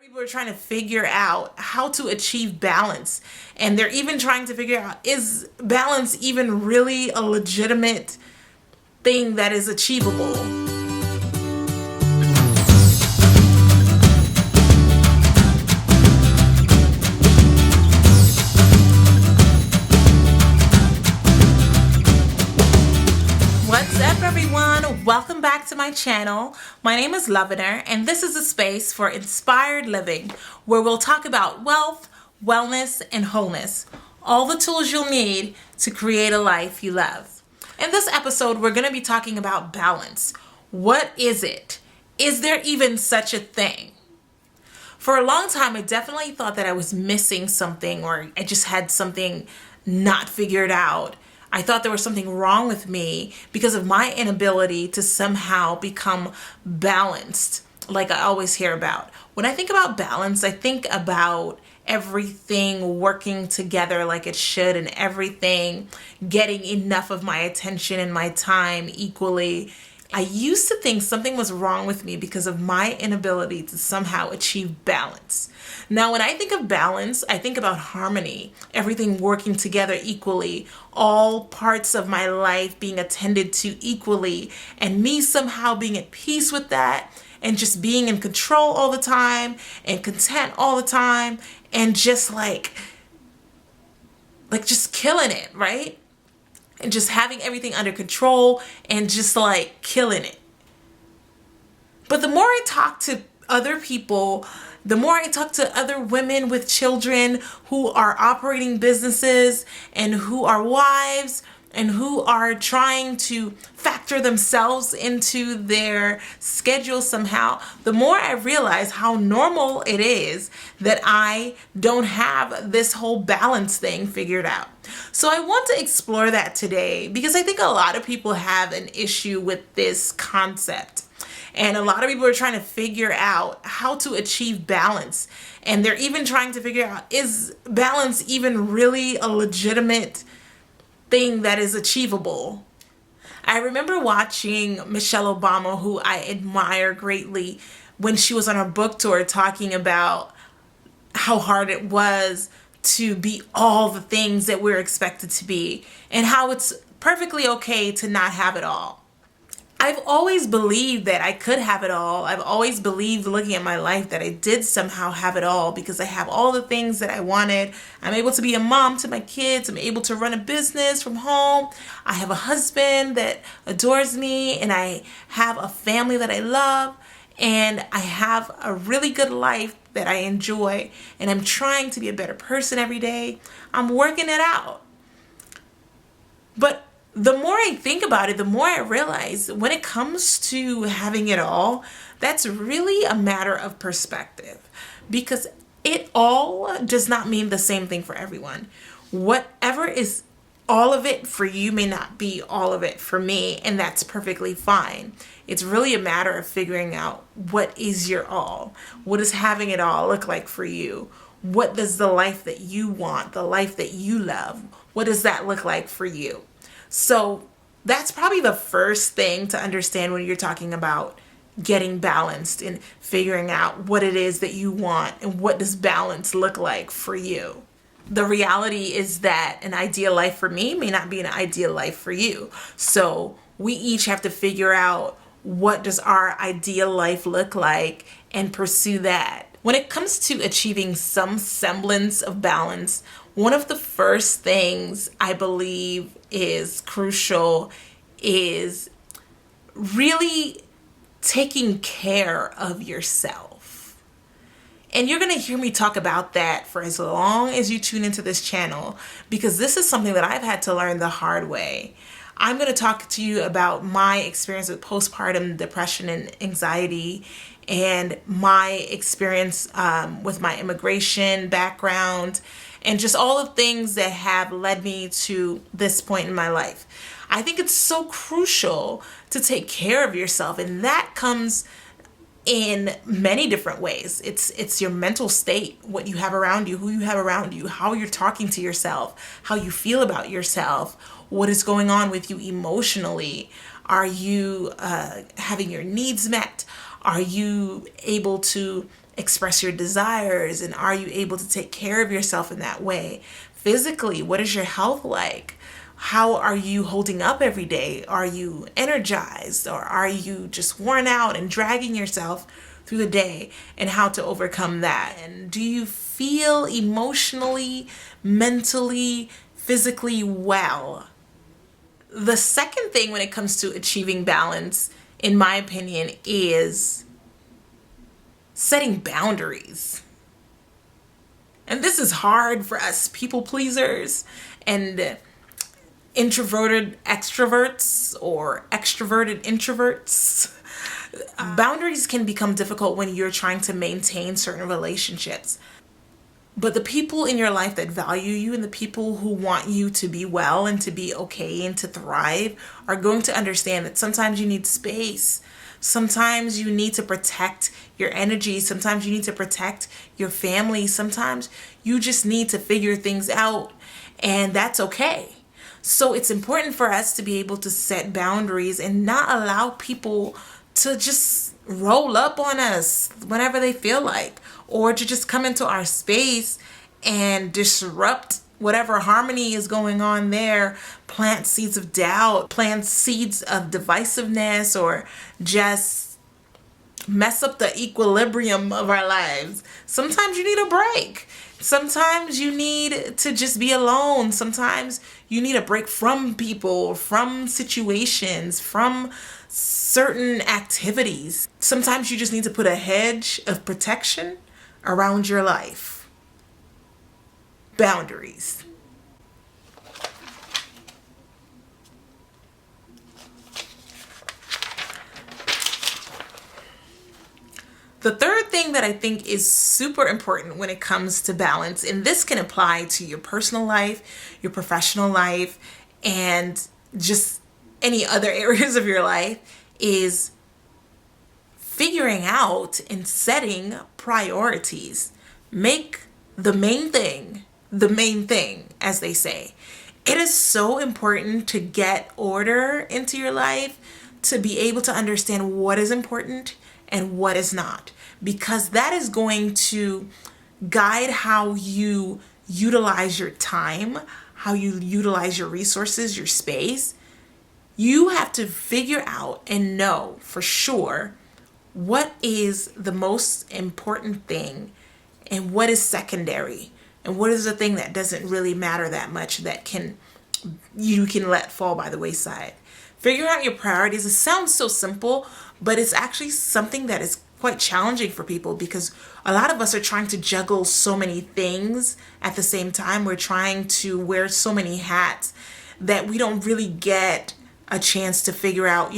People are trying to figure out how to achieve balance, and they're even trying to figure out, is balance even really a legitimate thing that is achievable? What's up, everyone? Welcome back to my channel. My name is Lovener, and this is a space for inspired living where we'll talk about wealth, wellness, and wholeness. All the tools you'll need to create a life you love. In this episode, we're going to be talking about balance. What is it? Is there even such a thing? For a long time, I definitely thought that I was missing something, or I just had something not figured out. I thought there was something wrong with me because of my inability to somehow become balanced, like I always hear about. When I think about balance, I think about everything working together like it should, and everything getting enough of my attention and my time equally. I used to think something was wrong with me because of my inability to somehow achieve balance. Now, when I think of balance, I think about harmony, everything working together equally, all parts of my life being attended to equally, and me somehow being at peace with that, and just being in control all the time, and content all the time, and just like just killing it, right? And just having everything under control and just like killing it. But the more I talk to other people, the more I talk to other women with children who are operating businesses and who are wives and who are trying to factor themselves into their schedule somehow, the more I realize how normal it is that I don't have this whole balance thing figured out. So I want to explore that today because I think a lot of people have an issue with this concept. And a lot of people are trying to figure out how to achieve balance. And they're even trying to figure out, is balance even really a legitimate thing that is achievable? I remember watching Michelle Obama, who I admire greatly, when she was on her book tour talking about how hard it was to be all the things that we're expected to be, and how it's perfectly okay to not have it all. I've always believed that I could have it all. I've always believed, looking at my life, that I did somehow have it all because I have all the things that I wanted. I'm able to be a mom to my kids. I'm able to run a business from home. I have a husband that adores me, and I have a family that I love, and I have a really good life that I enjoy, and I'm trying to be a better person every day. I'm working it out. But the more I think about it, the more I realize when it comes to having it all, that's really a matter of perspective, because it all does not mean the same thing for everyone. Whatever is all of it for you may not be all of it for me, and that's perfectly fine. It's really a matter of figuring out, what is your all? What does having it all look like for you? What does the life that you want, the life that you love, what does that look like for you? So that's probably the first thing to understand when you're talking about getting balanced and figuring out what it is that you want and what does balance look like for you. The reality is that an ideal life for me may not be an ideal life for you. So we each have to figure out, what does our ideal life look like, and pursue that. When it comes to achieving some semblance of balance, one of the first things I believe is crucial is really taking care of yourself. And you're going to hear me talk about that for as long as you tune into this channel, because this is something that I've had to learn the hard way. I'm going to talk to you about my experience with postpartum depression and anxiety, and my experience with my immigration background, and just all the things that have led me to this point in my life. I think it's so crucial to take care of yourself, and that comes in many different ways. It's your mental state, what you have around you, who you have around you, how you're talking to yourself, how you feel about yourself, what is going on with you emotionally. Are you having your needs met? Are you able to express your desires? And are you able to take care of yourself in that way? Physically, what is your health like? How are you holding up every day? Are you energized, or are you just worn out and dragging yourself through the day, and how to overcome that? And do you feel emotionally, mentally, physically well? The second thing when it comes to achieving balance, in my opinion, is setting boundaries. And this is hard for us people pleasers and introverted extroverts or extroverted introverts. Boundaries can become difficult when you're trying to maintain certain relationships. But the people in your life that value you and the people who want you to be well and to be okay and to thrive are going to understand that sometimes you need space. Sometimes you need to protect your energy. Sometimes you need to protect your family. Sometimes you just need to figure things out, and that's okay. So it's important for us to be able to set boundaries and not allow people to just roll up on us whenever they feel like, or to just come into our space and disrupt whatever harmony is going on there, plant seeds of doubt, plant seeds of divisiveness, or just mess up the equilibrium of our lives. Sometimes you need a break. Sometimes you need to just be alone. Sometimes you need a break from people, from situations, from certain activities. Sometimes you just need to put a hedge of protection around your life. Boundaries. The third thing that I think is super important when it comes to balance, and this can apply to your personal life, your professional life, and just any other areas of your life, is figuring out and setting priorities. Make the main thing, as they say. It is so important to get order into your life, to be able to understand what is important and what is not, because that is going to guide how you utilize your time, how you utilize your resources, your space. You have to figure out and know for sure what is the most important thing and what is secondary, and what is the thing that doesn't really matter that much, that you can let fall by the wayside. Figuring out your priorities, it sounds so simple, but it's actually something that is quite challenging for people, because a lot of us are trying to juggle so many things at the same time. We're trying to wear so many hats that we don't really get a chance to figure out,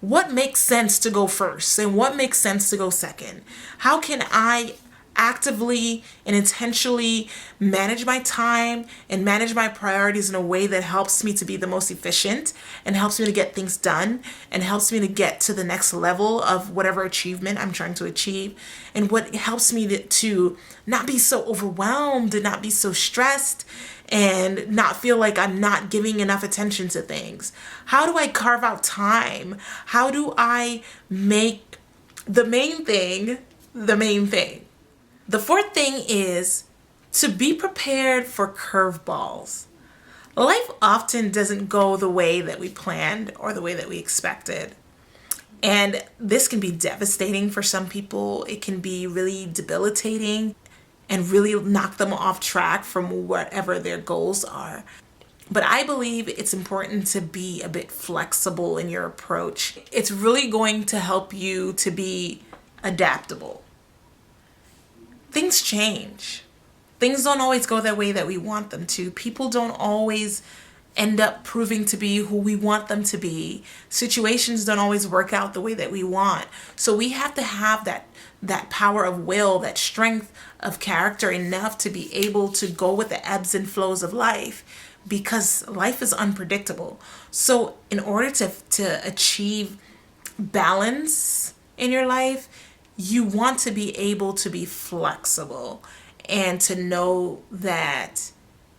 what makes sense to go first and what makes sense to go second. How can I actively and intentionally manage my time and manage my priorities in a way that helps me to be the most efficient and helps me to get things done and helps me to get to the next level of whatever achievement I'm trying to achieve, and what helps me to not be so overwhelmed and not be so stressed and not feel like I'm not giving enough attention to things. How do I carve out time? How do I make the main thing the main thing? The fourth thing is to be prepared for curveballs. Life often doesn't go the way that we planned or the way that we expected. And this can be devastating for some people. It can be really debilitating and really knock them off track from whatever their goals are. But I believe it's important to be a bit flexible in your approach. It's really going to help you to be adaptable. Things change. Things don't always go the way that we want them to. People don't always end up proving to be who we want them to be. Situations don't always work out the way that we want. So we have to have that power of will, that strength of character enough to be able to go with the ebbs and flows of life, because life is unpredictable. So in order to achieve balance in your life, you want to be able to be flexible and to know that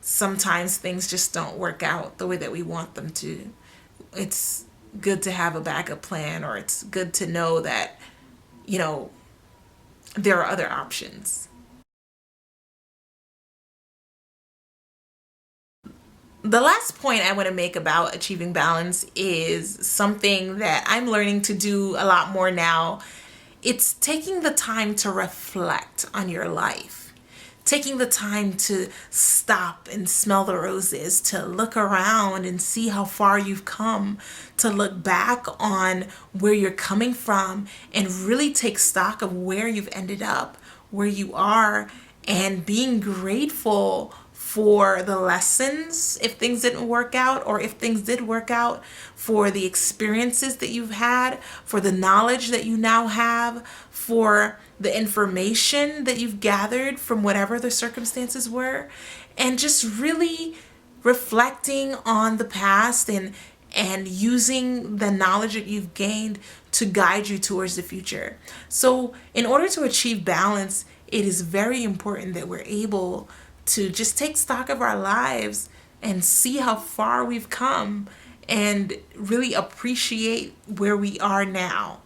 sometimes things just don't work out the way that we want them to. It's good to have a backup plan, or it's good to know that, there are other options. The last point I want to make about achieving balance is something that I'm learning to do a lot more now. It's taking the time to reflect on your life, taking the time to stop and smell the roses, to look around and see how far you've come, to look back on where you're coming from and really take stock of where you've ended up, where you are, and being grateful for the lessons if things didn't work out, or if things did work out, for the experiences that you've had, for the knowledge that you now have, for the information that you've gathered from whatever the circumstances were, and just really reflecting on the past and using the knowledge that you've gained to guide you towards the future. So in order to achieve balance, it is very important that we're able to just take stock of our lives and see how far we've come and really appreciate where we are now.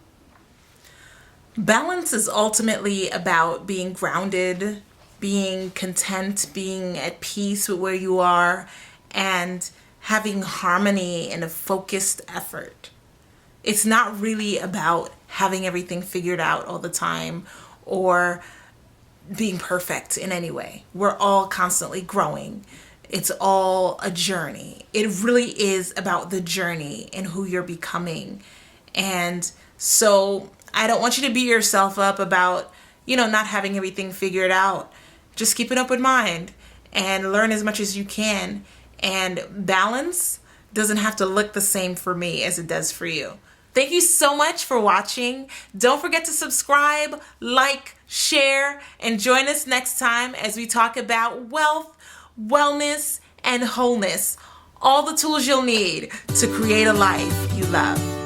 Balance is ultimately about being grounded, being content, being at peace with where you are, and having harmony and a focused effort. It's not really about having everything figured out all the time or being perfect in any way. We're all constantly growing. It's all a journey. It really is about the journey and who you're becoming. And so I don't want you to beat yourself up about, not having everything figured out. Just keep an open mind and learn as much as you can. And balance doesn't have to look the same for me as it does for you. Thank you so much for watching. Don't forget to subscribe, like, share, and join us next time as we talk about wealth, wellness, and wholeness. All the tools you'll need to create a life you love.